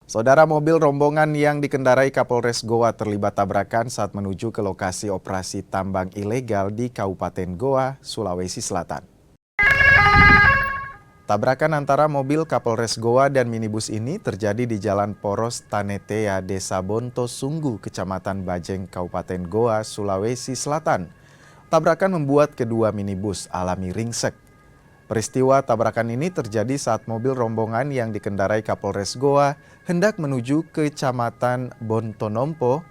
Saudara, mobil rombongan yang dikendarai Kapolres Goa terlibat tabrakan saat menuju ke lokasi operasi tambang ilegal di Kabupaten Goa, Sulawesi Selatan. Tabrakan antara mobil Kapolres Goa dan minibus ini terjadi di Jalan Poros Tanetea, Desa Bonto Sunggu, Kecamatan Bajeng, Kabupaten Goa, Sulawesi Selatan. Tabrakan membuat kedua minibus alami ringsek. Peristiwa tabrakan ini terjadi saat mobil rombongan yang dikendarai Kapolres Goa hendak menuju ke Kecamatan Bontonompo.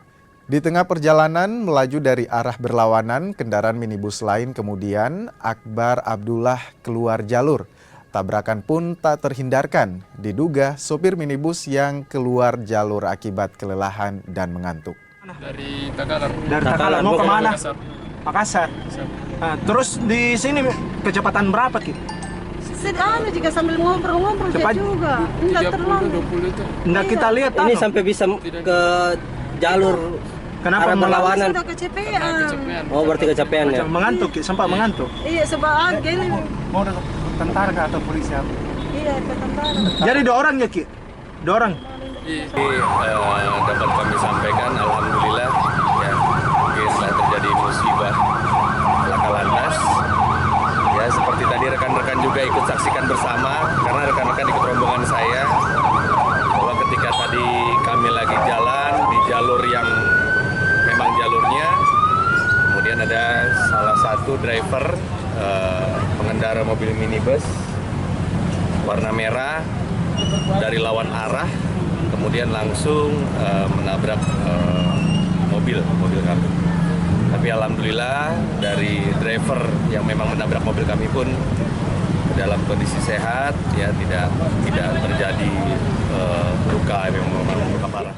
Di tengah perjalanan melaju dari arah berlawanan, kendaraan minibus lain kemudian Akbar Abdullah keluar jalur. Tabrakan pun tak terhindarkan, diduga sopir minibus yang keluar jalur akibat kelelahan dan mengantuk. Dari Takalar. Dari Takalar mau kemana? Makassar. Makassar. Nah, terus di sini kecepatan berapa Ki? Jika sambil ngobrol-ngobrol Cepat. juga. Enggak 30, terlalu. 20 itu. Enggak kita lihat Ini sampai bisa ke jalur Kenapa arah berlawanan. Sudah kecapean. Kecapean. Oh, berarti kecapean ya. mengantuk Ki, sempat mengantuk. Iya, sebab gini. Mau tentara atau polisi apa? Iya, ke tentara. Jadi 2 orang ya Ki? 2 orang. Dapat kami sampaikan, alhamdulillah ya, setelah terjadi musibah laka lantas, ya seperti tadi rekan-rekan juga ikut saksikan bersama, karena rekan-rekan ikut rombongan saya, bahwa ketika tadi kami lagi jalan di jalur yang memang jalurnya, kemudian ada salah satu driver pengendara mobil minibus warna merah dari lawan arah, kemudian langsung menabrak mobil kami. Tapi alhamdulillah dari driver yang memang menabrak mobil kami pun dalam kondisi sehat, ya tidak terjadi luka yang memang luka parah.